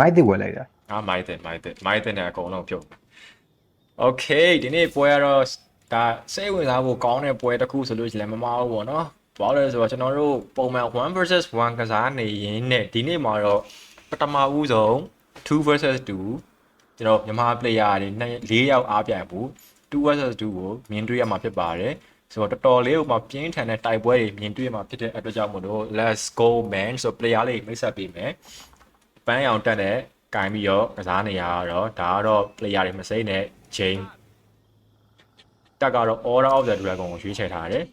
မိုက်တစ်ဝယ်လိုက်တာမိုက်တဲ့နဲ့အကုန်လုံးဖြုတ် Okay ဒီနေ့ပွဲကတော့ဒါစိတ်ဝင်စားဖို့ကောင်းတဲ့ပွဲတစ်ခုဆိုလို့ရှိရင်လည်းမမားဘူးပေါ့နော်ဘာလို့လဲဆိုတော့ကျွန်တော်တို့ပုံမှန်1 versus 1ကစားနေရင်းနဲ့ဒီနေ့မှာတော့ပထမဦးဆုံး2 versus 2ကျွန်တော်မြန်မာ player တွေ4ယောက်အားပြိုင်ဖို့2 versus 2ကိုမြင်တွေ့ရမှာဖြစ်ပါတယ်ဆိုတော့တော်တော်လေးကိုမှပြင်းထန်တဲ့တိုက်ပွဲတွေမြင်တွေ့ရမှာဖြစ်တဲ့အတွက်ကြောင့်မို့လို့ let's go man ဆို player လေးမိတ်ဆက်ပေးမယ်ပန်းရောင်တက်တဲ့ကင်ပြီးတော့ကစားနေရတော့ဒါကတော့ player တွေမစိမ့်နဲ့ chain တက်ကတော့ Order of the Dragon ကိုရွေးချယ်ထားတယ်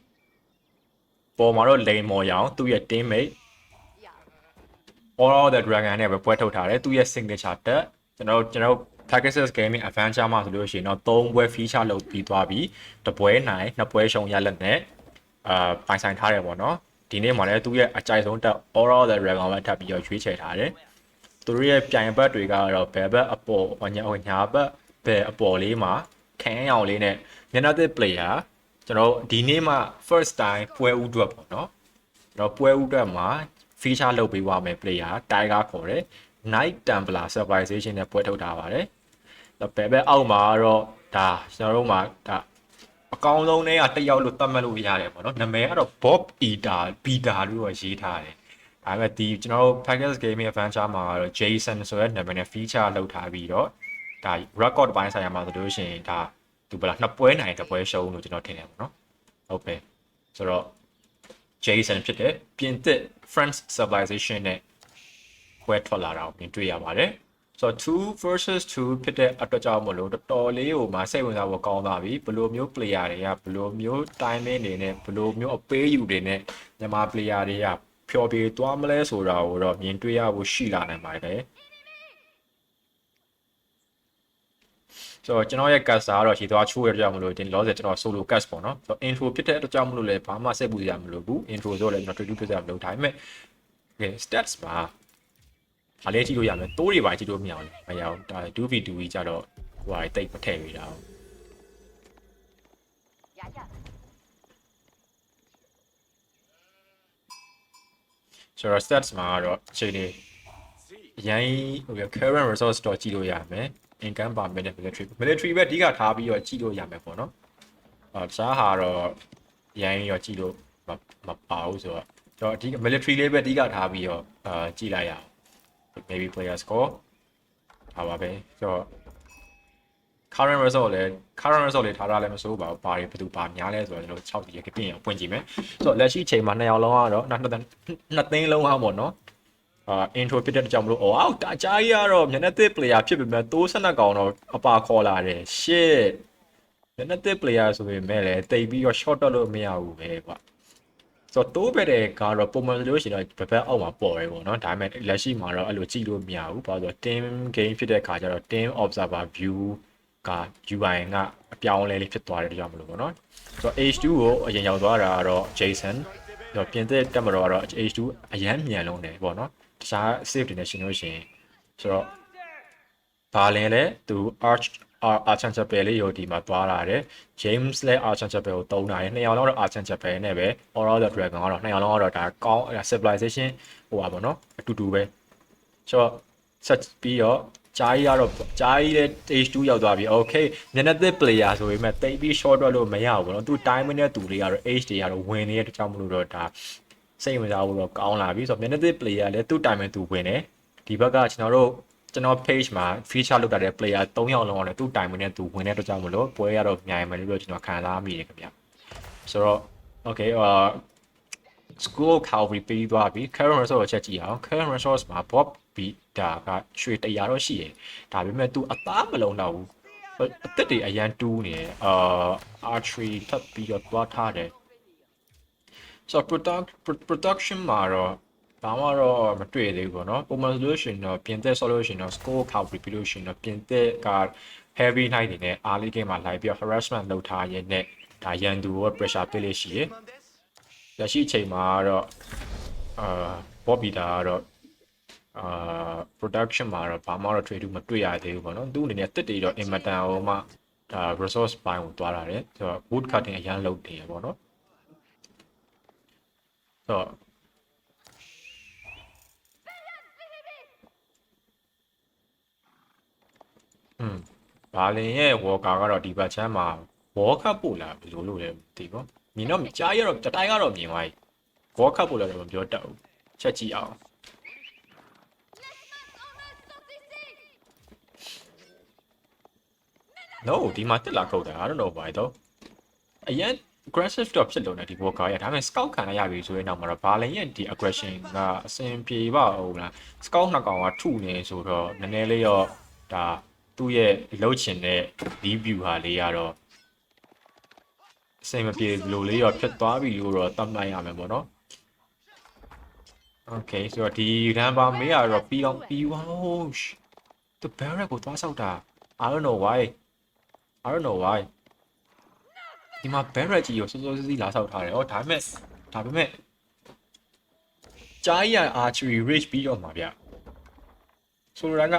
ပေါ်မှာတော့ Lane မော်ရောင်သူ့ရဲ့ teammate Order of the Dragon နဲ့ပဲပွဲထုတ်ထားတယ်သူ့ရဲ့ signature တက်ကျွန်တော် Pegasus Gaming Adventure မှာဆိုလို့ရှိရင်တော့3ပွဲ feature လုပ်ပြီးသွားပြီတစ်ပွဲနိုင်နှစ်ပွဲရှုံးရလက်နဲ့ပိုင်ဆိုင်ထားတယ်ပေါ့နော်ဒီနေ့မှာလည်းသူ့ရဲ့အကြိုက်ဆုံးတက် Order of the Dragon ပဲထပ်ပြီးတော့ရွေးချယ်ထားတယ်သူတို့ရဲ့ပြိုင်ဘက်တွေကတော့ဘယ်ဘက်အပေါ်ညာဘက်ဘယ်အပေါ်လေးမှာခန်းရောင်လေးနဲ့ညနေသစ် player ကျွန်တော်ဒီနေ့မှ first time ပွဲဥအတွက်ပေါ့နော်ကျွန်တော်ပွဲဥအတွက်မှာ feature လုပ်ပေးသွားမယ် player Tiger ခေါ်တယ် Night Templar Civilization နဲ့ပွဲထုတ်ထားပါတယ်ဘယ်ဘက်အောက်မှာတော့ဒါကျွန်တော်တို့မှာဒါအကောင်းဆုံးတွေကတစ်ယောက်လို့သတ်မှတ်လို့ရတယ်ပေါ့နော်နာမည်ကတော့ Bob Eater Peter လို့ရေးထားတယ်ဒါပေမဲ့ဒီကျွန်တော်တို့ Pegasus Gaming Adventure မှာတော့ Jason ဆိုတဲ့နာမည်နဲ့ feature လုပ်ထားပြီးတော့ဒါ record ပိုင်းဆိုင်ရာမှာဆိုလို့ရှိရင်ဒါသူဘလားနှစ်ပွဲနိုင်တစ်ပွဲရှုံးလို့ကျွန်တော်ထင်တယ်ပေါ့နော်ဟုတ်ပဲဆိုတော့ Jason ဖြစ်တဲ့ပြင်သစ် French Civilization နဲ့ပွဲထွက်လာတာကိုမြင်တွေ့ရပါတယ်ဆိုတော့2 versus 2ဖြစ်တဲ့အတွက်ကြောင့်မလို့တော်တော်လေးကိုမှစိတ်ဝင်စားဖို့ကောင်းသွားပြီဘယ်လိုမျိုး player တွေကဘယ်လိုမျိုး timing တွေနဲ့ဘယ်လိုမျိုးအပေးယူတွေနဲ့မြန်မာ player တွေကဖျော်ဖြေသွားမလဲဆိုတာကိုတော့မြင်တွေ့ရဖို့ရှိလာနိုင်ပါတယ်ဆိုတော့ကျွန်တော်ရဲ့ cast ကတော့ခြေသွားချိုးရကြမလို့ဒီ loss ကျွန်တော် solo cast ပေါ့နော်ဆိုတော့ intro ဖြစ်တဲ့အတွက်ကြောင့်မလို့လည်းဘာမှစိတ်ပူစရာမလိုဘူး intro ဆိုတော့လည်းကျွန်တော် trade ဖြစ်စရာမလိုဒါပေမဲ့ okay stats မှာအားလေးကြည့်လို့ရမယ်တိုးတွေပါကြည့်လို့မရအောင်မရအောင်ဒါ 2v2 ကြီးကြတော့ဟိုဟာတိတ်မထည့်ရတာဆိုတော့ stats မှာတော့ချိန်နေအရင်ဟို current resource တော့ကြည့်လို့ရမယ် income per minute military ပဲအဓိကထားပြီးတော့ကြည့်လို့ရမယ်ပေါ့နော်တခြားဟာတော့အရင်ရောကြည့်လို့မပါဘူးဆိုတော့ကျွန်တော်အဓိက military လေးပဲအဓိကထားပြီးတော့ကြည့်လိုက်ရအောင် maybe player score ထားပါပဲဆိုတော့ current result လေးထားတာလည်းမစိုးပါဘူးဘာတွေဘယ်သူပါများလဲဆိုတော့ကျွန်တော်6ဒီကပြင်အောင်ဖွင့်ကြည့်မယ်ဆိုတော့လက်ရှိချိန်မှာ2ယောက်လုံးကတော့နှစ်သိန်းလုံးအောင်ပေါ့နော်intro ဖြစ်တဲ့ကြောင့်မလို့အော်တာကြားကြီးကတော့မျက်နှာသစ် player ဖြစ်ပေမဲ့တိုး12ကောင်တော့အပါခေါ်လာတယ် shit မျက်နှာသစ် player ဆိုပေမဲ့လည်းတိတ်ပြီးတော့ short တော့လို့မရဘူးပဲကွာဆိုတော့တိုးပဲတဲ့ကတော့ပုံမှန်လို့ရှိရင်တော့ဘက်အောက်မှာပေါ်ရဲပေါ့နော်ဒါပေမဲ့လက်ရှိမှာတော့အဲ့လိုကြည့်လို့မရဘူးဘာလို့ဆိုတော့ team game ဖြစ်တဲ့ခါကျတော့ team observer view က UI ကအပြောင်းလဲလေးဖြစ်သွားတယ်ကြောင့်မလို့ပေါ့နော်ဆိုတော့ H2 ကိုအရင်ရောက်သွားတာကတော့ Jason ဆိုတော့ပြင်သစ်တက်မတော်ကတော့ H2 အရန်မြန်လုံးတယ်ပေါ့နော်တခြား save တွေနဲ့ရှင်လို့ရှိရင်ဆိုတော့ဘာလဲလဲသူ Archon Chapel လေးရောဒီမှာသွားလာတယ် James လဲ Archon Chapel ကိုတုံးတာတယ်နှစ်ယောက်လုံးတော့ Archon Chapel နဲ့ပဲ Aura the Dragon ကတော့နှစ်ယောက်လုံးကတော့ဒါကောင်း civilization ဟိုပါပေါ့နော်အတူတူပဲဆိုတော့ဆက်ပြီးတော့ဂျာကြီးကတော့ဂျာကြီးလည်း stage 2ရောက်သွားပြီ okay မျက်နှာသစ် player ဆိုပေမဲ့တိတ်ပြီး short တော့လို့မရဘူးပေါ့နော်သူ time နဲ့သူလေးကတော့ age တွေကတော့ဝင်နေတဲ့တခြားမလို့တော့ဒါစိတ်ဝင်စားဖို့တော့ကောင်းလာပြီဆိုတော့မျက်နှာသစ် player လည်းသူ့ time နဲ့သူဝင်တယ်ဒီဘက်ကကျွန်တော် page မှာ feature လုပ်တာတဲ့ player 3ယောက်လုံးကလည်းသူ့ time နဲ့သူဝင်တဲ့အတွက်ကြောင့်မလို့ပွဲရတော့မြိုင်မယ်လို့ကျွန်တော်ခံစားမိတယ်ခင်ဗျဆိုတော့ okay school cavalry ပြီးသွားပြီ current resource ကိုချက်ကြည့်အောင် current resource မှာ Bob Beta ကရွှေ100တော့ရှိတယ်ဒါပေမဲ့သူအသားမလုံးတော့ဘူးအသက်တွေအရန်တူးနေတယ်archery ထပ်ပြီးတော့သွားထားတယ်ဆိုတော့ production မှာတော့ဘာမှတော့မတွေ့သေးဘူးပေါ့နော်ပုံမှန်ဆိုလို့ရှိရင်တော့ပြင်သက်ဆိုလို့ရှိရင်တော့ score cavalry ပြီးလို့ရှိရင်တော့ပြင်သက်က heavy night တွေနဲ့ early game မှာလိုက်ပြီးတော့ harassment လုပ်ထားရတဲ့ဒါရန်သူကို pressure ပေးလို့ရှိရယ်လက်ရှိအချိန်မှာတော့Bob Beta ကတော့production မှာတော့ဘာမှတော့ trade မတွေ့ရသေးဘူးပေါ့နော်သူ့အနေနဲ့တစ်တီတော့ inventor ဟိုမှဒါ resource ပိုင်းကိုသွားတာတယ်ဆိုတော့ wood cutting အရန်လုပ်တယ်ပေါ့နော်ဆိုတော့ ဘာလင်ရဲ့ဝေါ်ကာကတော့ဒီဘက်ချမ်းမှာဝေါ်ခတ်ပို့လာဘယ်လိုလုပ်လဲမသိဘူးမြင်တော့ကြားရတော့တတိုင်းကတော့မြင်သွားပြီဝေါ်ခတ်ပို့လာတော့မပြောတတ်ဘူးချက်ကြည့်အောင် No ဒီမှာတက်လာခုတ်တာ I don't know why though အရင် aggressive တော့ဖြစ်လို့နေဒီဘောကာရဒါပေမဲ့ scout ခံရပြီဆိုရင်တော့မှာတော့ဘာလင်ရဲ့ဒီ aggression ကအစင်ပြေပါဟုတ်လား scout နှစ်ကောင်ကထုနေဆိုတော့နည်းနည်းလေးတော့ဒါသူ့ရဲ့လှုပ်ချင်တဲ့ view ဟာလေးရတော့အစင်မပြေလို့လေးတော့ဖြစ်သွားပြီလို့တော့သတ်မှတ်ရမယ်ပေါ့နော် Okay ဆိုတော့ဒီရန်ပါမေးရတော့ပြီးအောင်ပြီးဝါသူ barrack ကိုသွားဆောက်တာ I don't know why ဒီမှာ barrack ကြီးကိုစိုးစိုးစီးလာဆောက်ထားတယ်။ဒါပေမဲ့ကြားရ archery range ပြီးတော့မှာဗျ။ဆိုတော့က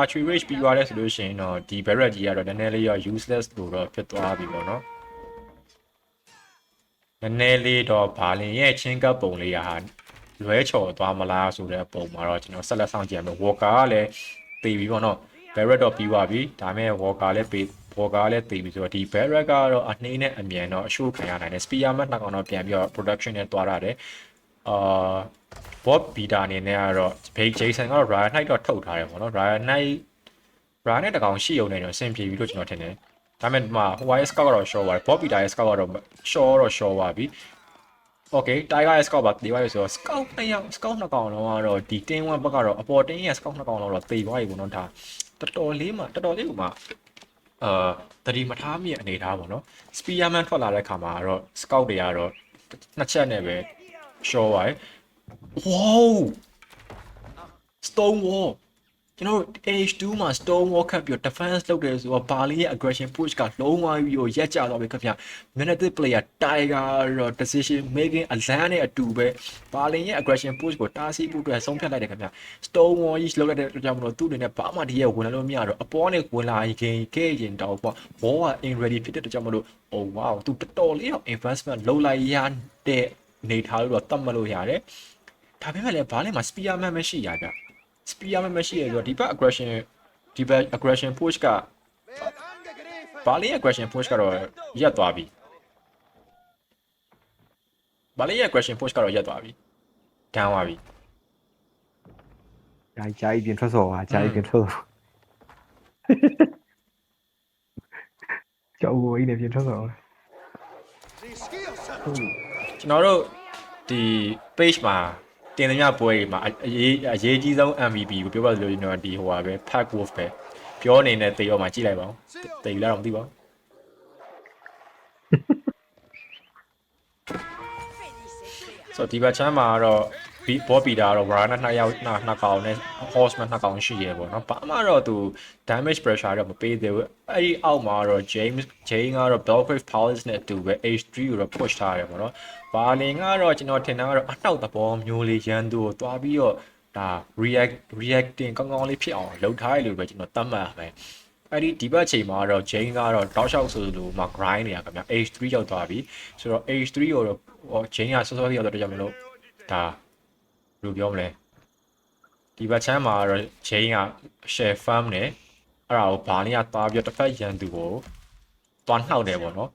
archery range ပြီးသွားတယ်ဆိုလို့ရှိရင်တော့ဒီ barrack ကြီးကတော့နည်းနည်းလေးတော့ useless လို့တော့ဖြစ်သွားပြီပေါ့နော်။နည်းနည်းလေးတော့ဘာလင်ရဲ့ချင်းကပ်ပုံလေးဟာလွဲချော်သွားမလားဆိုတဲ့ပုံမှာတော့ကျွန်တော်ဆက်လက်ဆောင်ကြည့်ရမယ် Walker ကလည်းတည်ပြီပေါ့နော် barrack တော့ပြီးသွားပြီဒါပေမဲ့ Walker လည်းတည်ပြီဆိုတော့ဒီ barrack ကတော့အနှေးနဲ့အမြန်တော့အရှို့ခံရနိုင်တယ် spearman နှစ်ကောင်တော့ပြန်ပြီးတော့ production နဲ့တွားရတယ်Bob Beta အနေနဲ့ကတော့ Jason ကတော့ Ryan Knight တော့ထုတ်ထားတယ်ပေါ့နော် Ryan Knight တကောင်ရှိုံနေတော့အဆင်ပြေပြီလို့ကျွန်တော်ထင်တယ်ဒါပေမဲ့ဒီမှာ White Scout ကတော့ short သွားတယ် Bob Beta ရဲ့ Scout ကတော့ short သွားပြီOkay, Tiger Scout ပါတေးသွားပြီဆိုတော့ Scout နှစ်ယောက် Scout နှစ်ကောင်လုံးကတော့ဒီတင်း1ဘက်ကတော့အပေါ်တင်းရဲ့ Scout နှစ်ကောင်လုံးတော့တေးသွားပြီပေါ့နော်ဒါတော်တော်လေးကိုမှတတိမထားမိအနေထားပေါ့နော် Spearman ထွက်လာတဲ့ခါမှာတော့ Scout တွေကတော့နှစ်ချက်နဲ့ပဲ short သွားတယ် Wow Stonewall ကျွန်တော် H2 မှာ Stonewall ခတ်ပြီး defense လုပ်တယ်ဆိုတော့ဘာလီရဲ့ aggression push ကလုံးဝပြီးတော့ရက်ကြသွားပြီခင်ဗျ Minute player Tiger တော့ decision making အလန်းနဲ့အတူပဲဘာလီရဲ့ aggression push ကိုတားဆီးဖို့အတွက်ဆုံးဖြတ်လိုက်တယ်ခင်ဗျ Stonewall ကြီးလုပ်လိုက်တဲ့အတွက်ကြောင့်မလို့သူ့အနေနဲ့ဘာမှဒီရဲ့ဝင်လာလို့မရတော့အပေါ်နဲ့ဝင်လာရင်တော့ပေါ့ ball က in ready ဖြစ်တဲ့အတွက်ကြောင့်မလို့ oh wow သူတော်တော်လေးတော့ investment လုပ်လိုက်ရတဲ့နေထားလို့တော့တတ်မလို့ရတယ်ဒါပေမဲ့လည်းဘာလဲမှာ spearman မရှိရကြSpearman မရှိရဆိုတော့ဒီဘက် aggression push ကဘာလေး aggression push ကတော့ရက်သွားပြီဘာလေး aggression push ကတော့ရက်သွားပြီဒန်းသွားပြီဂျာကြီးပြင်ထွက်စော်ပါဂျာကြီးပြင်ထွက်စော်ကြောက်ဘူးအင်းနဲ့ပြင်ထွက်စော်ကျွန်တော်တို့ဒီ page မှာတင်နေရပွဲတွေမှာအရေးကြီးဆုံး MVP ကိုပြောပါလို့ကျွန်တော်ဒီဟိုပါပဲ Pack Wolf ပဲပြောနေတဲ့တေရောမှာကြည့်လိုက်ပါဦးတေယူလာတော့မသိပါဘူးဆိုတော့ဒီဘက်ချမ်းမှာကတော့ဘောပီတာကတော့ Varana နှစ်ကောင်နဲ့ Horseman နှစ်ကောင်ရှိရပေါ့နော်ဘာမှတော့သူ damage pressure တော့မပေးသေးဘူးအဲ့ဒီအောက်မှာတော့ Jane ကတော့ Belgrave Palace နဲ့အတူပဲ H3 ကိုတော့ push ထားရတယ်ပေါ့နော်ဘာလင်ကတော့ကျွန်တော်ထင်တာကတော့အနှောက်သဘောမျိုးလေးရန်သူကိုတွားပြီးတော့ဒါ reacting ကောင်းကောင်းလေးဖြစ်အောင်လုပ်ထားရလို့ပဲကျွန်တော်သတ်မှတ်ရမယ်အဲ့ဒီဘက်ချိန်မှာတော့ Jane ကတော့တောက်လျှောက်ဆိုလိုမှ grind နေရခင်ဗျ H3 ရောက်သွားပြီဆိုတော့ H3 ကိုတော့ Jane ကစောစောရောက်တော့ကြောင့်မလို့ဒါဘယ်လိုပြောမလဲဒီဘက်ချမ်းမှာတော့ Jane က share farm နဲ့အဲ့ဒါကိုဘာလင်းကသွားပြီးတော့တစ်ဖက်ရန်သူကိုသွားနှောက်တယ်ပေါ့နော်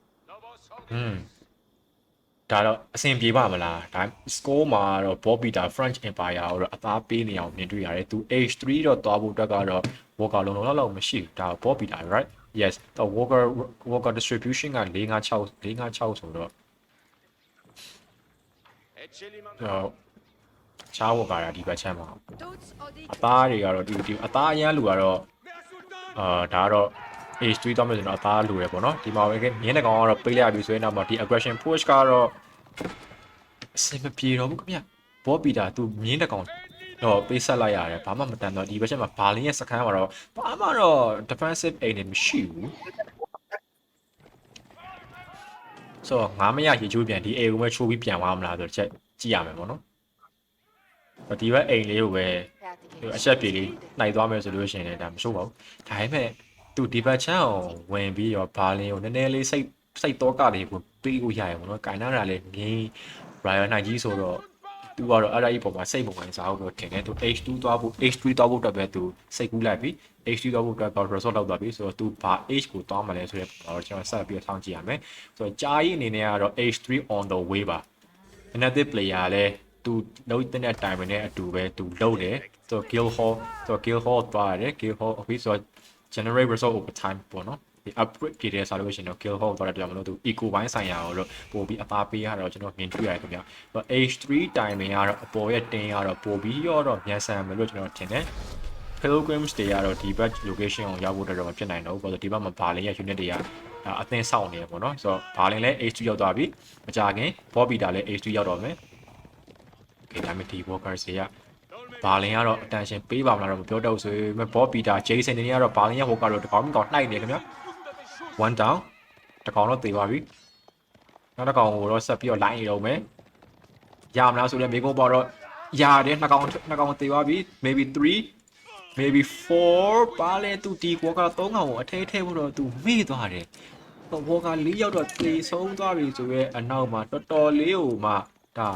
ဒါတော့အဆင်ပြေပါမလားဒါ score မှာတော့ Bobita French Empire ကိုတော့အသားပေးနေအောင်မြင်တွေ့ရတယ်သူ H3 တော့သွားဖို့အတွက်ကတော့ Walker လုံးလောက်မရှိဘူးဒါ Bobita right yes the Walker distribution က456ဆိုတော့ချား Walker ရာဒီဘက်ချမ်းမှာအသားတွေကတော့ဒီအသားအရန်လူကတော့ဒါကတော့ H3 တော့မယ်ဆိုတော့အသားလူရယ်ပေါ့နော်ဒီမှာပဲမြင်းတကောင်ကတော့ပေးလိုက်ပြီဆိုရင်တော့ဒီ aggression push ကတော့အဆင်မပြေတော့ဘူးခင်ဗျဘောပီတာသူမြင်းတကောင်တော့ပေးဆက်လိုက်ရတယ်ဘာမှမတန်တော့ဒီဘက်ချက်မှာဘာလင်းရဲ့စခန်းမှာတော့ဘာမှတော့ defensive aid နဲ့မရှိဘူးဆိုတော့ငါမရရေချိုးပြန်ဒီ A ကိုပဲချိုးပြီးပြန်သွားမလားဆိုတော့ချက်ကြည့်ရမယ်ပေါ့နော်ဒီဘက်အိမ်လေးကိုပဲအဆက်ပြေလေးနှိုက်သွားမယ်ဆိုလို့ရှိရင်လည်းဒါမဆိုးပါဘူးဒါပေမဲ့သူဒီဘက်ချမ်းအောင်ဝင်ပြီးတော့ဘာလင်းကိုနည်းနည်းလေးစိတ်တော့ကလေးကိုပေးဖို့ရရပေါ့နော်။ကိုင်နာတာလည်းမြင်း Ryan Knight ကြီးဆိုတော့သူ သူကတော့အဲ့ဒါကြီးပုံမှာစိတ်ပုံဝင်စားဖို့ထင်တယ်သူ H2 သွားဖို့ H3 သွားဖို့အတွက်ပဲသူစိတ်ကူးလိုက်ပြီ H3 သွားဖို့အတွက်တော့ result လောက်သွားပြီဆိုတော့သူဘာ H ကိုတောင်းမလဲဆိုတဲ့ပုံတော့ကျွန်တော်ဆက်ပြီးထောင်းကြည့်ရမယ်ဆိုတော့ကြာကြီးအနေနဲ့ကတော့ H3 on the way ပါ another player လည်းသူလုံးတဲ့ time နဲ့အတူပဲသူလုံးတယ်ဆိုတော့ Guild Hall ဆိုတော့ Guild Hall သွားရတယ် Guild Hall အခုဆိုတော့ generate result over time ပေါ့နော်ဒီ upgrade ပြည်တဲ့ဆိုလို့ရှိရင်တော့ Guild Hall သွားတဲ့ကြောင့်မလို့သူ eco ဘိုင်းဆိုင်ရာကိုတော့ပို့ပြီးအသားပေးရတော့ကျွန်တော်မြင်တွေ့ရတယ်ခင်ဗျာ H3 timing ကတော့အပေါ်ရဲ့တင်းကတော့ပို့ပြီးတော့မြန်ဆန်မယ်လို့ကျွန်တော်ထင်တယ် Pilgrims တွေကတော့ဒီဘက် location ကိုရောက်ဖို့တော့မဖြစ်နိုင်တော့ဘူးဘာလို့ဒီဘက်မှာဘာလင်ရဲ့ unit တွေကအသင်းဆောက်နေရပေါ့နော်ဆိုတော့ဘာလင်လည်း H2 ရောက်သွားပြီမကြခင် Bobby တာလည်း H2 ရောက်တော့မယ် Okay ဒါပေမဲ့ဒီ Walkers တွေကဘာလင်ကတော့ attention ပေးပါမလားတော့မပြောတော့ဆိုပေမဲ့ Bobby တာ Jason တွေကတော့ဘာလင်ရဲ့ Walker တော့တကောင်နှိုက်နေခင်ဗျာ one down တကောင်တော့သေပါပြီနောက်တစ်ကောင်ကိုတော့ဆက်ပြီးတော့ line နေတော့မယ်ရမလားဆိုတော့မိကုန်းပေါ်တော့ရတယ်နှစ်ကောင်သေပါပြီ maybe 3 maybe 4ပါလေသူဒီဘောက3ကောင်ကိုအထဲထဲဖို့တော့သူမေ့သွားတယ်ဘောက4ရောက်တော့သေဆုံးသွားပြီဆိုရဲအနောက်မှာတော်တော်လေးကိုမှဒါ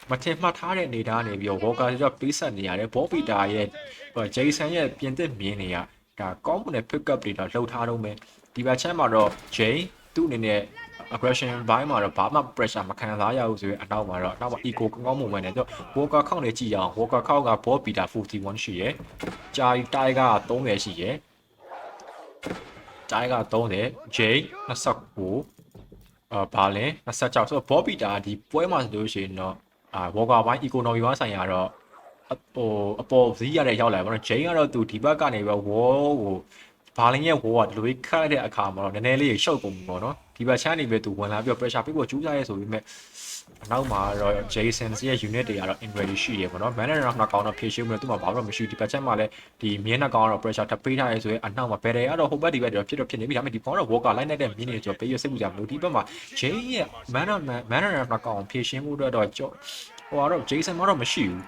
မထင်မှတ်ထားတဲ့အနေထားနေပြီးတော့ဘောကကျတော့ပေးဆက်နေရတယ်ဘောပီတာရဲ့ဂျေဆန်ရဲ့ပြင်သစ်မြင်းတွေကဒါကောင်းမွန်တဲ့ pick up တွေတော့လှုပ်ထားတော့မယ်ဒီဘက်ချမ်းမှာတော့ Jay သူ့အနေနဲ့ aggression ဘိုင်းမှာတော့ဘာမှ pressure မခံစားရဘူးဆိုရင်အနောက်မှာ eco ကောင်းမွန်ဝင်နေတော့ Walker ခောက်နေကြည့်အောင် Walker ခောက်က ball beater 41ရှိရယ်ဂျာရီတိုင်းက30ရှိရယ်တိုင်းက30 J 29ဘာလဲ26ဆိုတော့ ball beater ဒီပွဲမှာဆိုလို့ရှိရင်တော့Walker ဘိုင်း economy ဘိုင်းဆိုင်ရာတော့အပေါ်ဇီးရတဲ့ရောက်လာပါတော့ J ကတော့သူဒီဘက်ကနေပဲ wall ကိုဘာလင်းရဲ့ wall ကဒီလိုခတ်တဲ့အခါမှာတော့နည်းနည်းလေးရှုပ်ကုန်ပြီပေါ့နော်ဒီဘက်ချမ်းနေပဲသူဝင်လာပြီး pressure ပေးဖို့ကြိုးစားရဲဆိုပြီးမဲ့အနောက်မှာတော့ Jason ရဲ့ unit တွေကတော့ in ready ရှိရပေါ့နော် Manner of နှစ်ကောင်တော့ဖြည့်ရှင်းမလို့သူ့မှာဘာမှမရှိဒီဘက်ချမ်းမှာလည်းဒီမြင်းနှစ်ကောင်ကတော့ pressure ထပ်ပေးထားရဲဆိုရင်အနောက်မှာ battery ကတော့ဟိုဘက်ဒီဘက်တော့ဖြစ်နေပြီဒါပေမဲ့ဒီကောင်တော့ Walker လိုက်နေတဲ့မြင်းတွေဆိုတော့ပေးရစိတ်ပူကြမလို့ဒီဘက်မှာ Jay ရဲ့ Manner of နှစ်ကောင်ဖြည့်ရှင်းမှုတော့ဟိုကတော့ Jason မှာတော့မရှိဘူး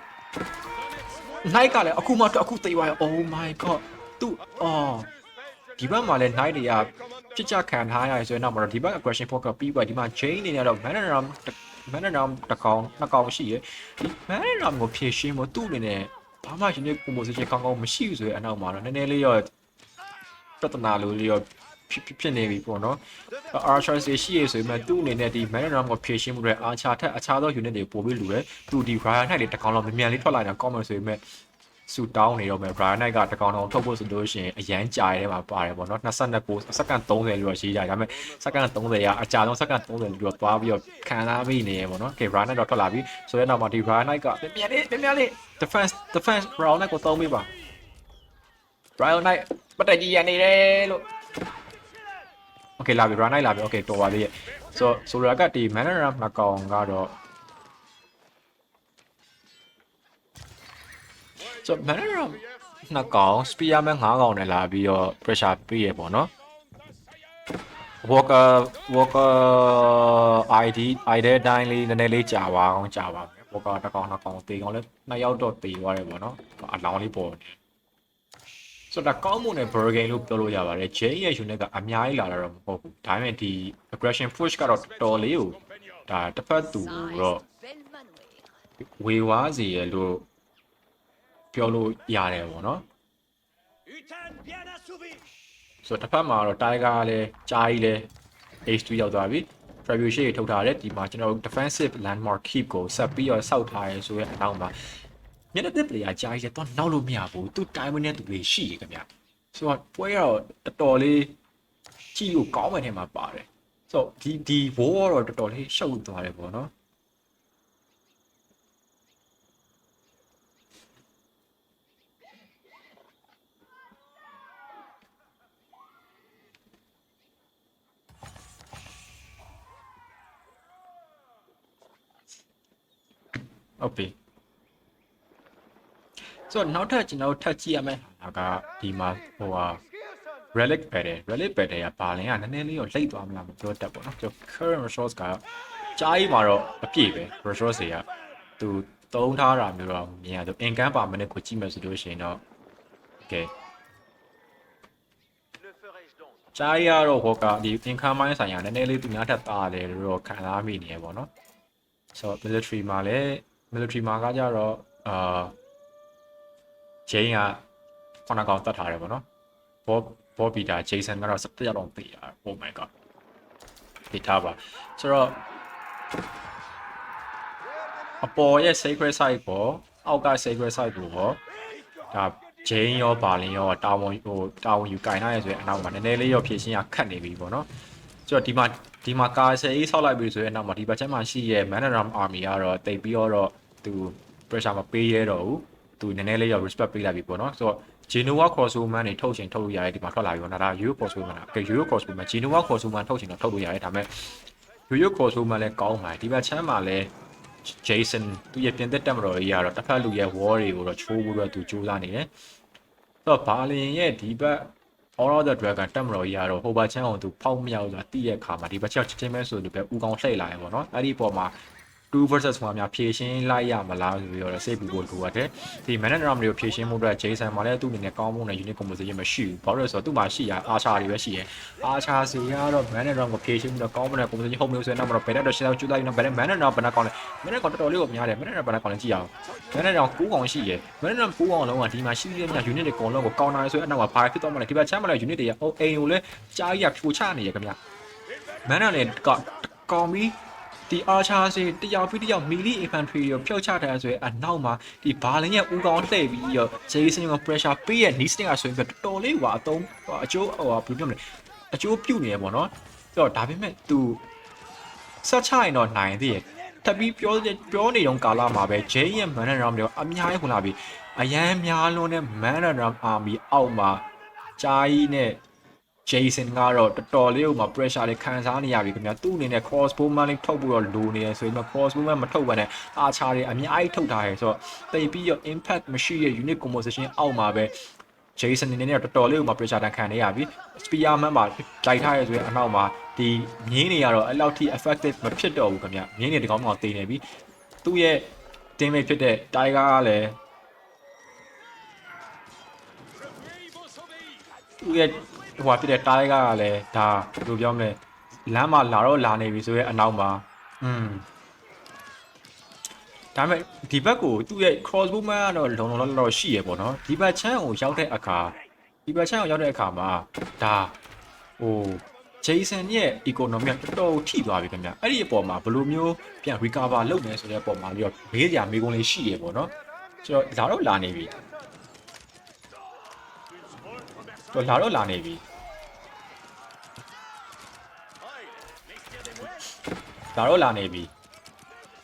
Night ကလည်းအခုမှအခုသိသွားရ Oh my god သူဒီဘက်မှာလည်း night တွေကပြစ်ချခံထားရဆိုရင်တော့မတော့ဒီဘက် aggression point ကပြီးသွားဒီမှာ chain နေရတော့ manaram တစ်ကောင်နှစ်ကောင်ရှိရဒီ manaram ကိုဖြည့်ရှင်းဖို့သူ့အနေနဲ့ဘာမှရှင်ရဲ့ composition ကောင်းကောင်းမရှိဘူးဆိုရင်အနောက်မှာတော့နည်းနည်းလေးရောပြဿနာလိုလေးရောဖြစ်နေပြီပေါ့နော် archer ရှိရဆိုပေမဲ့သူ့အနေနဲ့ဒီ manaram ကိုဖြည့်ရှင်းမှုတွေ archer ထက်အခြားသော unit တွေပို့ပြီးလူတယ်သူဒီ Brian Knight လေးတစ်ကောင်လောက်မြန်လေးထွက်လာတာကောင်းမယ်ဆိုပေမဲ့ဆူတောင်းနေတော့မယ် Brian Knight ကတကောင်တော့ထုတ်ဖို့ဆိုလို့ရှိရင်အရန်ကြာရဲမှာပါတယ်ပေါ့နော်29စက္ကန့်30လို့ရှိရဒါပေမဲ့စက္ကန့်30ကအကြာဆုံးစက္ကန့်30လို့တော့သွားပြီးတော့ခံစားမိနေရပေါ့နော် Okay Brian Knight တော့ထွက်လာပြီဆိုတဲ့နောက်မှာဒီ Brian Knight ကမြန်လေး defense Brian Knight ကိုသုံးပေးပါ Brian Knight ပတ်တက်ကြီးရနေတယ်လို့ Okay လာပြီ Brian Knight လာပြီ Okay တော်ပါသေးရဲ့ဆိုတော့ကဒီ Manneram နှစ်ကောင်ကတော့ဆို Manneram နှစ်ကောင် Spearman 5ကောင်နဲ့လာပြီးတော့ pressure ပေးရပေါ့နော် Walker ID တဲ့တိုင်းလေးနည်းနည်းလေးကြာပါမယ် Walker တစ်ကောင်နှစ်ကောင်တေကောင်လည်းနှစ်ယောက်တော့တေသွားတယ်ပေါ့နော်အလောင်းလေးပေါ်နေဆိုတော့ကောင်းမွန်တဲ့ Burgen လို့ပြောလို့ရပါတယ် J ရဲ့ unit ကအများကြီးလာတာတော့မဟုတ်ဘူးဒါပေမဲ့ဒီ aggression push ကတော့တော်လေးကိုဒါတစ်ဖက်သူတော့ဝေဝါးစီရလို့ပြောလို့ရတယ်ပေါ့နော်ဆိုတော့တစ်ဖက်မှာတော့ Tiger လည်းကြားကြီးလည်း H2 ရောက်သွားပြီ Trebuchet ထုတ်ထားတယ်ဒီမှာကျွန်တော် defensive landmark keep ကိုဆက်ပြီးတော့စောက်ထားရဲဆိုရဲအနောက်မှာမျက်နှာသစ် player ကြားကြီးတော့နောက်လို့မရဘူးသူ time နဲ့သူတွေရှိရခင်ဗျဆိုတော့ပွဲတော့တော်တော်လေးကြည့်လို့ကောင်းမယ်ထင်မှာပါတယ်ဆိုတော့ဒီ war တော့တော်တော်လေးရှုပ်သွားတယ်ပေါ့နော်ဟုတ်ပြီဆိုတော့နောက်ထပ်ကျွန်တော်ထပ်ကြည့်ရမယ်ဒါကဒီမှာrelic battle ကဘာလင်ကနည်းနည်းလေးတော့လိမ့်သွားမလားမပြောတတ်ပေါ့နော်ကျွန်တော် current resource ကကြားကြီးမှာတော့အပြည့်ပဲ resource တွေကသူသုံးထားတာမျိုးတော့မြင်ရသူ income per minute ကိုကြည့်မယ်ဆိုလို့ရှိရင်တော့ okay ကြားရတော့ဟောကဒီ income ပိုင်းဆိုင်ရာနည်းနည်းလေးသူများထပ်တာတယ်လို့တော့ခံစားမိနေရပေါ့နော်ဆိုတော့ military မှာလည်း military မှာကကြတော့ဂျိန်းကခုနကောင်တတ်ထားတယ်ပေါ့နော်ဘောပီတာဂျေဆန်ကတော့17ရောက်တော့တည်ရ oh my god ဒီထားပါဆိုတော့အပေါ်ရဲ့ sacred site ပေါ့အောက်က sacred site ကိုပေါ့ဒါဂျိန်းရောဘာလင်ရောတာဝန်ယူကင်ထားရဆိုရင်အနောက်မှာနည်းနည်းလေးရောဖြည့်ရှင်းရခတ်နေပြီပေါ့နော်ဆိုတော့ဒီမှာကာဆယ်ကြီးဆောက်လိုက်ပြီဆိုရင်နောက်မှာဒီဘက်ချက်မှာရှိရဲ့ Manaram Army ကတော့တိတ်ပြီးတော့သူ pressure မပေးရတော့ဘူးသူနည်းနည်းလေးရော respect ပေးလိုက်ပြီပေါ့နော်ဆိုတော့ Genoa Crossbowman တွေထုတ်ချင်ထုတ်လို့ရတယ်ဒီမှာထွက်လာပြီပေါ့နော်ဒါ Euro Crossbowman က Euro Crossbowman Genoa Crossbowman ထုတ်ချင်တော့ထုတ်လို့ရတယ်ဒါပေမဲ့ Euro Crossbowman လည်းကောင်းပါတယ်ဒီဘက်ချမ်းမှာလည်း Jason သူရဲ့ပြင်သက်တက်မတော်ကြီးကတော့တစ်ဖက်လူရဲ့ war တွေကိုတော့ချိုးဖို့တော့သူကြိုးစားနေတယ်ဆိုတော့ဘာလင်ရဲ့ဒီဘက် All of the Dragon တက်မတော်ကြီးကတော့ဟိုဘက်ချမ်းအောင်သူဖောက်မြောက်လာတိရဲ့ခါမှာဒီဘက်ချက်ချင်းမဲဆိုသူပဲဥကောင်းလှည့်လာရပေါ့နော်အဲ့ဒီပေါ်မှာ2 versus 1များဖြည့်ရှင်းလိုက်ရမလားဆိုပြီးတော့စိတ်ပူဖို့လိုရတယ်ဒီ Manaram တွေကိုဖြည့်ရှင်းမှုအတွက် Jason မှာလည်းသူ့အနေနဲ့ကောင်းမှုနဲ့ unit composition မရှိဘူးဘာလို့လဲဆိုတော့သူ့မှာရှိရ Archer တွေပဲရှိရ Archer စီကတော့ Manaram ကိုဖြည့်ရှင်းမှုတော့ကောင်းမှုနဲ့ composition ဟုတ်မျိုးဆိုရင်တော့ဘယ်တော့ရှင်းအောင်ကျူလိုက်နော်ဘယ် Manaram ဘယ်နှကောင်းလဲ Manaram တော်တော်လေးကိုများတယ် Manaram ဘယ်နှကောင်းလဲကြည့်အောင် Manaram 9កောင်ရှိရ Manaram 9កောင်လုံးကဒီမှာရှိတဲ့များ unit တွေအကုန်လုံးကိုကောင်းတာဆိုရင်အနောက်ကဘာဖြစ်သွားမလဲဒီဘက်ချမ်းမလဲ unit တွေကအိမ်ကိုလည်းကြားရဖြိုချနေရခင်ဗျ Manaram လည်းကောင်းပြီးဒီ Archer စီတယောက်ပြီးတယောက် melee infantry ကိုဖြုတ်ချထားဆိုရင်အနောက်မှာဒီဘာလင်ရဲ့ဦးကောင်းလှည့်ပြီးတော့ Jason ကို pressure ပေးရ knee stick ကဆိုရင်တော်တော်လေးဟွာအသုံးအကျိုးဟိုဘယ်လိုပြောမလဲအကျိုးပြုနေရပေါ့နော်ဆိုတော့ဒါပေမဲ့ तू ဆက်ချရင်တော့နိုင်သေးတယ်ထပ်ပြီးပြောနေတော့ကာလမှာပဲ Jay ရဲ့ Manaram တွေအများကြီးဝင်လာပြီးအရန်များလွန်းတဲ့ Manaram army အောက်မှာဂျာကြီးနဲ့Jason ကတော့တော်တော်လေးကိုမှ pressure တွေခံစားနေရပြီခင်ဗျာသူ့အနေနဲ့ crossbowman လေးထုတ်ပြီးတော့လိုနေရဆိုရင် crossbowman မထုတ်ဘဲနဲ့ archer တွေအများကြီးထုတ်ထားရဲဆိုတော့တိတ်ပြီးတော့ impact မရှိတဲ့ unit composition အောက်မှာပဲ Jason အနေနဲ့တော်တော်လေးကိုမှ pressure တန်ခံနေရပြီ spearman မှာလိုက်ထားရဲဆိုရင်အနောက်မှာဒီမြင်းတွေကတော့အဲ့လောက်ထိ effective မဖြစ်တော့ဘူးခင်ဗျာမြင်းတွေဒီကောင်းကောင်တေးနေပြီသူ့ရဲ့ teammate ဖြစ်တဲ့ Tiger ကလည်းသူ့ရဲ့ဟိုဖြစ်တဲ့တိုင်းကလည်းဒါဘယ်လိုပြောမလဲလမ်းမှာလာတော့လာနေပြီဆိုရဲအနောက်မှာဒါပေမဲ့ဒီဘက်ကိုသူ့ရဲ့ crossbowman ကတော့လုံလောက်ရှိရပေါ့နော်ဒီဘက်ချမ်းကိုရောက်တဲ့အခါမှာဒါဟို Jason ရဲ့ economy ကတော်တော်ထိသွားပြီခင်ဗျအဲ့ဒီအပေါ်မှာဘယ်လိုမျိုးပြန် recover လုပ်နေဆိုတဲ့အပေါ်မှာပြီးတော့မေးစရာမေးခွန်းလေးရှိရပေါ့နော်ဆိုတော့လာနေပြီလာနေပြီ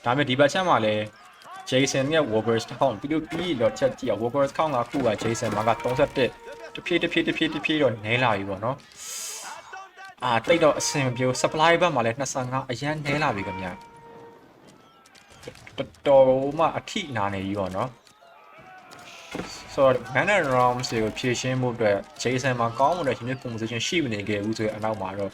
ဒါပေမဲ့ဒီဘက်ချက်မှာလဲ Jason ရဲ့ Warburst count ပြီးတော့ချက်ကြည့်အောင် Warburst count ကခုက Jason မှာက31တဖြည်းတော့နည်းလာပြီပေါ့နော်တိတ်တော့အဆင်မပြေ supply ဘက်မှာလဲ25အရန်နည်းလာပြီခင်ဗျတော်မှအထိနာနေပြီပေါ့နော်ဆိုတော့ Manaram ကိုဖြည့်ရှင်းမှုအတွက် Jason မှာကောင်းမွန်တဲ့ unit composition ရှိမနေခဲ့ဘူးဆိုရင်အနောက်မှာတော့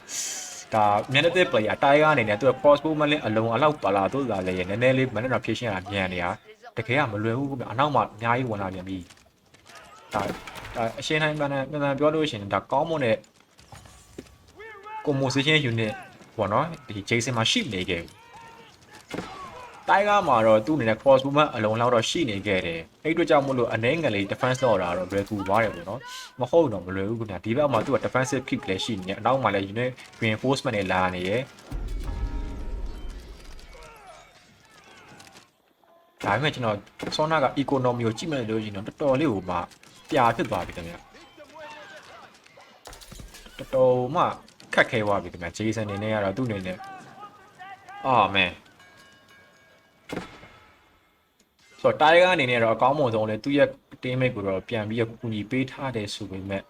ဒါမျက်နှာသစ် player တိုင်းကနေနဲ့သူက crossbowman လေးအလုံးအလောက်ပါလာတို့လာလေနည်းနည်းလေး Manaram ဖြည့်ရှင်းရတာမြန်နေတာတကယ်ကမလွယ်ဘူးကအနောက်မှာအများကြီးဝင်လာပြန်ပြီဒါအရှင်းတိုင်းပြန်ပြောလို့ရှိရင်ဒါကောင်းမွန်တဲ့ composition unit ပေါ့နော်ဒီ Jason မှာရှိနေခဲ့တိုင်းကမှာတော့သူ့အနေနဲ့ crossbowman အလုံးလောက်တော့ရှိနေခဲ့တယ်အဲ့အတွက်ကြောင့်မို့လို့အနေငယ်လေး defense တော့တာတော့လွယ်ကူသွားတယ်ပေါ့နော်မဟုတ်တော့မလွယ်ဘူးခင်ဗျာဒီဘက်မှာသူက defensive kick လည်းရှိနေတယ်အနောက်မှာလည်း unit reinforcement တွေလာနေရယ်ဒါပေမဲ့ကျွန်တော်ဆောနာက economy ကိုကြည့်မယ်လို့ရှိရင်တော့တော်တော်လေးကိုမှပြာဖြစ်သွားပြီခင်ဗျာတော်တော်မှခက်ခဲသွားပြီခင်ဗျာ Jason အနေနဲ့ကတော့သူ့အနေနဲ့manဆိုတော့Tigerအနေနဲ့တော့အကောင်းမွန်ဆုံးလဲသူ့ရဲ့ teammate ကိုတော့ပြန်ပြီးကူညီပေးထားတယ်ဆိုပေမဲ့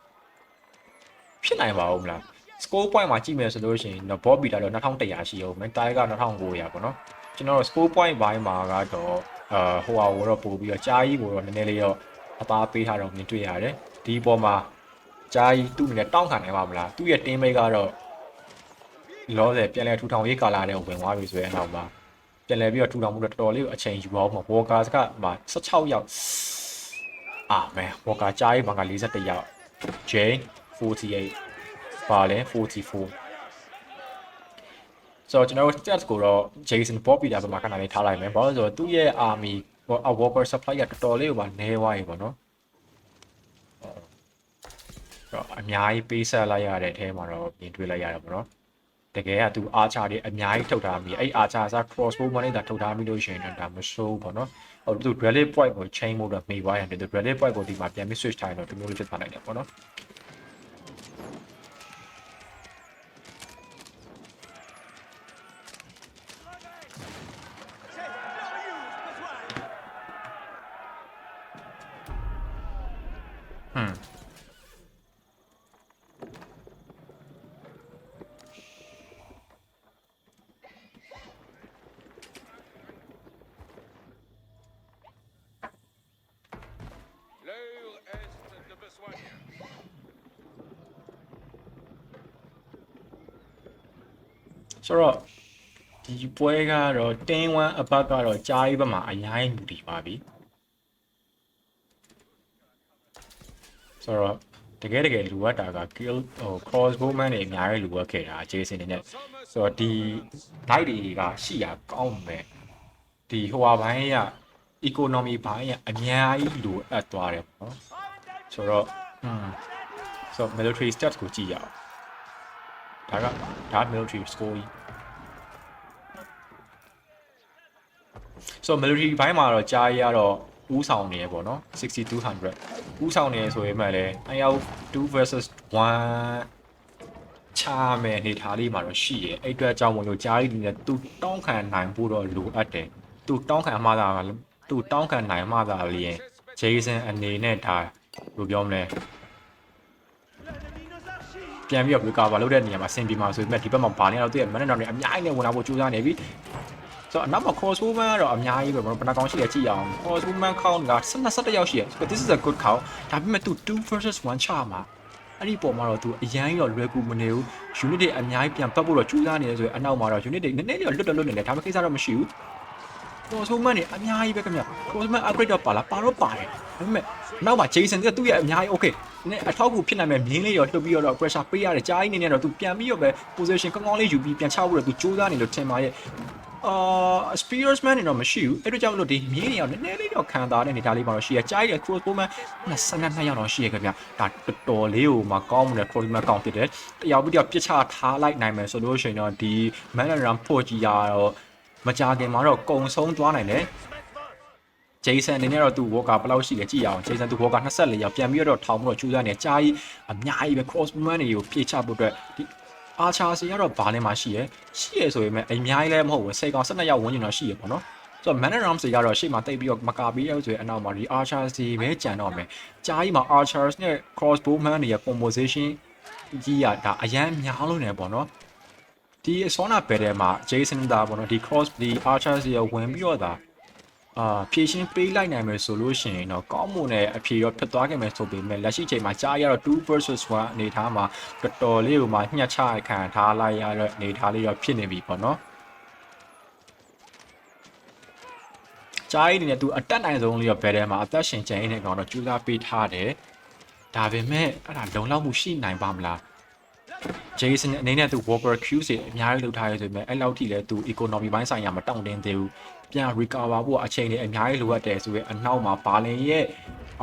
ဖြစ်နိုင်ပါဦးမလား score point မှာကြည့်မယ်ဆိုလို့ရှိရင်တော့ Bob Peter တော့2100ရှိအောင်မယ် Tiger 2900ပေါ့နော်ကျွန်တော် score point ဘိုင်းမှာကတော့ဟိုဟာကိုတော့ပို့ပြီးတော့ကြားကြီးကိုတော့နည်းနည်းလေးတော့အသားပေးထားတော့မြင်တွေ့ရတယ်ဒီပေါ်မှာကြားကြီးသူ့အနေနဲ့တောင်းခံနိုင်ပါမလားသူ့ရဲ့ teammate ကတော့လောဆယ်ပြန်လဲထူထောင်ရေးကာလာတဲ့ဝင်သွားပြီဆိုရင်တော့မှာပြန်လဲပြီးတော့ထူထောင်မှုတော့တော်တော်လေးကိုအချိန်ယူအောင်မှာ Walkers ကမှာ16ယောက်man Walker ကြားရေးမှာက41ယောက် Jane 48ပါလဲ44 ဆိုတော့ကျွန်တော်တို့ stats ကိုတော့ Jason Bob Peter ဘက်မှာခဏလေးထားလိုက်မယ်ဘာလို့လဲဆိုတော့သူ့ရဲ့ army Walker supply ကတော်တော်လေးကိုပါနည်းသွားပြီပေါ့နော်တော့အများကြီးပေးဆက်လိုက်ရတဲ့အထဲမှာတော့ပြင်တွေ့လိုက်ရတယ်ပေါ့နော်တကယ်ကသူ archer တွေအများကြီးထုတ်ထားမိအဲ့ archer က crossbow မနဲ့တာထုတ်ထားမိလို့ရှိရင်တော့ဒါမဆိုးပေါ့နော်ဟိုသူ rally point ကို chain မို့တော့မိသွားရတယ်သူ rally point ကိုဒီမှာပြန်ပြီး switch ထားရင်တော့ဒီမျိုးလေးဖြစ်သွားနိုင်တယ်ပေါ့နော်ဆိုတော့ဒီပွဲကတော့တင်း1အပတ်ကတော့ကြားရေးဘက်မှာအရင်မူတည်ပါပြီဆိုတော့တကယ်လူဝတ်တာက kill ဟို crossbow man တွေအများကြီးလူဝတ်ခဲ့တာ Jason နေနဲ့ဆိုတော့ဒီ light တွေကရှိရကောင်းမယ်ဒီဟိုဟာဘိုင်းက economy ဘိုင်းကအများကြီးလူအပ်သွားတယ်ပေါ့ဆိုတော့ဆိုတော့ military stats ကိုကြည့်ရအောင်ဒါ military score ကြီးဆိုတော့ military ဘိုင်းမှာတော့ကြားရတော့ဦးဆောင်နေရပေါ့နော်6200ဦးဆောင်နေဆိုရင်မှလည်းအယောက်2 versus 1ချမယ်နေထားလေးမှာတော့ရှိရအဲ့အတွက်ကြောင့်မလို့ကြားရည်နေသူတောင်းခံနိုင်ဖို့တော့လိုအပ်တယ်သူတောင်းခံမှသာသူတောင်းခံနိုင်မှသာလျင် Jason အနေနဲ့ဒါဘယ်လိုပြောမလဲပြန်ပြီးတော့ recover လုပ်တဲ့နေရာမှာဆင်ပြေမှာဆိုပေမဲ့ဒီဘက်မှာဘာလဲတော့သူ့ရဲ့ man down တွေအများကြီးနဲ့ဝင်လာဖို့ကြိုးစားနေပြီဆိုတော့အနောက်မှာ crossbow man ကတော့အများကြီးပဲဘယ်နှကောင်ရှိလဲကြည့်အောင် crossbow man count က17ရောက်ရှိရယ် this is a good count ဒါပေမဲ့သူ2 versus 1ချမှာအဲ့ဒီပုံမှာတော့သူအရန်ကြီးတော့လွယ်ကူမနေဘူး unit တွေအများကြီးပြန်ပတ်ဖို့တော့ကြိုးစားနေတယ်ဆိုရင်အနောက်မှာတော့ unit တွေနည်းနည်းလေးလွတ်နေတယ်ဒါပေမဲ့ကိစ္စတော့မရှိဘူး crossbow man တွေအများကြီးပဲခင်ဗျ crossbow man upgrade တော့ပါလားပါတော့ပါတယ်ဒါပေမဲ့နောက်မှာ Jason ကသူ့ရဲ့အများကြီး okay နည်းအထောက်အကူဖြစ်နိုင်မဲ့မြင်းလေးရောလှုပ်ပြီးတော့ pressure ပေးရတယ်ကြားကြီးနေနေတော့သူပြန်ပြီးတော့ပဲ position ကောင်းကောင်းလေးယူပြီးပြန်ချဖို့တော့သူကြိုးစားနေလို့ထင်ပါရဲ့spearsman တော့မရှိဘူးအဲ့တို့ကြောင့်မလို့ဒီမြင်းတွေရောနည်းနည်းလေးတော့ခံစားတဲ့အနေထားလေးမှာတော့ရှိရကြားရတဲ့ crossbow man 22ရောက်တော့ရှိရခင်ဗျဒါတော်လေးကိုမှကောင်းမှုနဲ့ crossbow man ကောင်းဖြစ်တယ်တယောက်ပြီးတော့ပြစ်ချထားလိုက်နိုင်မယ်ဆိုလို့ရှိရင်တော့ဒီ man run ဖို့ကြီးရတော့မကြခင်မှာတော့ကုံဆုံးသွားနိုင်တယ်Jason အနေနဲ့တော့သူ Walker ဘယ်လောက်ရှိလဲကြည့်ရအောင် Jason သူ Walker 24ရောက်ပြန်ပြီးတော့ထောင်ပြီးတော့ကျူးစားနေကြားကြီးအများကြီးပဲ crossbow man တွေကိုပြေချဖို့အတွက်ဒီArcher စီကတော့ဘာလဲမှရှိရဆိုပေမဲ့အများကြီးလည်းမဟုတ်ဘူး10ကောင်12ရောက်ဝန်းကျင်တော့ရှိရပေါ့နော်ဆိုတော့ Man at Arms စီကတော့ရှေ့မှာတိတ်ပြီးတော့မကာပြီးရဆိုရင်အနောက်မှာဒီ Archer စီပဲကြံတော့မယ်ကြားကြီးမှာ Archers နဲ့ Crossbow Man တွေရဲ့ composition ကြီးရဒါအရန်များလို့နေပေါ့နော်ဒီ Sona Battle မှာ Jason ဒါပေါ့နော်ဒီ Cross ဒီ Archers စီကိုဝင်ပြီးတော့ဒါဖြည့်ရှင်းပေးလိုက်နိုင်မယ်ဆိုလို့ရှိရင်တော့ကောင်းမွန်တဲ့အဖြေရောဖြစ်သွားခဲ့မယ်ဆိုပေမဲ့လက်ရှိချိန်မှာကြားရတော့2 versus 1အနေထားမှာတော်တော်လေးကိုမှညှက်ချခံထားလိုက်ရတဲ့အနေထားလေးရောဖြစ်နေပြီပေါ့နော်ကြားရည်နေနဲ့သူအတက်နိုင်ဆုံးလေးရောဘယ်ထဲမှာအသက်ရှင်ကျန်ရင်းနေကောင်တော့ကြိုးစားပေးထားတယ်ဒါပေမဲ့အဲ့ဒါလုံလောက်မှုရှိနိုင်ပါမလားJason အနေနဲ့သူ Walker Q စီအများကြီးလုပ်ထားရဆိုပေမဲ့အဲ့လောက်ထိလဲသူ economy ဘိုင်းဆိုင်ရာမတောင့်တင်းသေးဘူးပြန် recover ဖို့အချိန်တွေအများကြီးလိုအပ်တယ်ဆိုရင်အနောက်မှာဘာလင်ရဲ့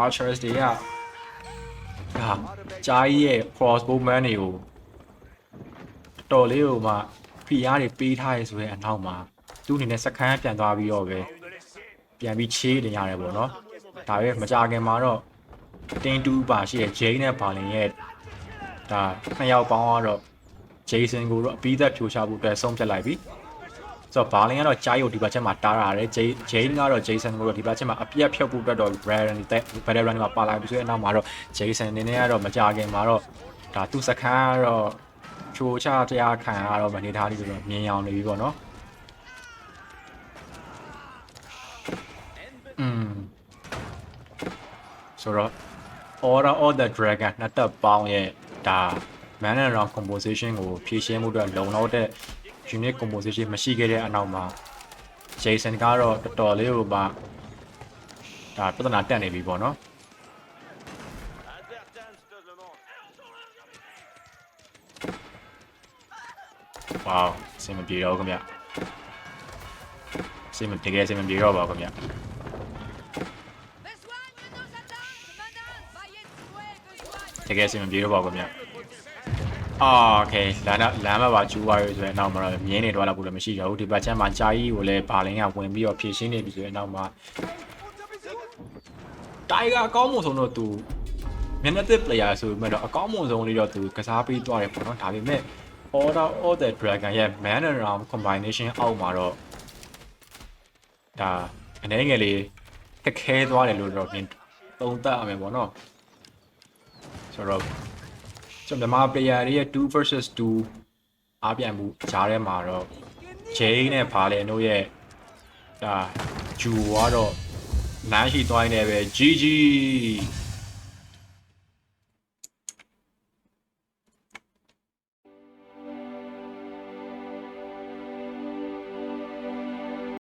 Archers တွေကဒါကြားရဲ့ crossbow man တွေကိုတော်လေးကိုမှဖိအားတွေပေးထားရဆိုရင်အနောက်မှာသူ့အနေနဲ့စကန်ပြန်သွားပြီးတော့ပဲပြန်ပြီးချေးတင်ရတယ်ပေါ့နော်ဒါပဲမကြခင်မှာတော့တင်း2ပါရှိတဲ့ Jane နဲ့ဘာလင်ရဲ့ဒါနှစ်ယောက်ပေါင်းကတော့ Jason ကိုတော့အပြီးသက်ဖြိုချဖို့အတွက်ဆုံးဖြတ်လိုက်ပြီဆိုတော့ဘာလင်ကတော့ကြားရုပ်ဒီဘက်ချက်မှာတားရတယ် Jane ကတော့ Jason ကိုတော့ဒီဘက်ချက်မှာအပြတ်ဖြုတ်ဖို့အတွက်တော့ Baron တဲ့ Battle Run မှာပါလာပြီဆိုရင်နောက်မှာတော့ Jason အနေနဲ့ကတော့မကြခင်မှာတော့ဒါသူ့စခန်းကတော့ချိုးချတရားခံရတော့မနေသားလေးဆိုတော့မြင်အောင်နေပြီပေါ့နော်ဆိုတော့ Order of the Dragon နှစ်သက်ပေါင်းရဲ့ဒါ Man and Round composition ကိုဖြည့်ရှင်းမှုအတွက်လုံလောက်တဲ့ unit composition မရှိခဲ့တဲ့အနောက်မှာ Jason ကတော့တော်တော်လေးကိုပါဒါပြဿနာတက်နေပြီပေါ့နော်ဝ Wow အဆင်မပြေတော့ခင်ဗျအဆင်မတကယ်အဆင်မပြေတော့ပါခင်ဗျ တကယ်စင်မပြေတော့ပါဘူးခင်ဗျโอเคလမ်းမှာပါကျူပါရွေးဆိုရင်နောက်မှာတော့မြင်းနေတော့လာဘူးလည်းမရှိတော့ဘူးဒီဘက်ချမ်းမှာဂျာကြီးကိုလည်းဘာလင်းကဝင်ပြီးတော့ဖြည့်ရှင်းနေပြီဆိုရင်နောက်မှာတိုင်ကအကောင်းမွန်ဆုံးတော့သူမျက်နှာသစ် player ဆိုပေမဲ့တော့အကောင်းမွန်ဆုံးလေးတော့သူကစားပေးသွားတယ်ပေါ့နော်ဒါပေမဲ့ Order of the Dragon ရဲ့ Man Around Combination အောက်မှာတော့ဒါအနေငယ်လေးခက်ခဲသွားတယ်လို့တော့ပြင်သုံးသပ်ရမယ်ပေါ့နော်ဆိုတော့ကျွန်တော်မြန်မာ player တွေရဲ့2 versus 2အားပြိုင်မှုကြားထဲမှာတော့ Jay နဲ့ဘာလဲတို့ရဲ့ဒါဂျူကတော့လမ်းရှိသွားနေတယ်ပဲ GG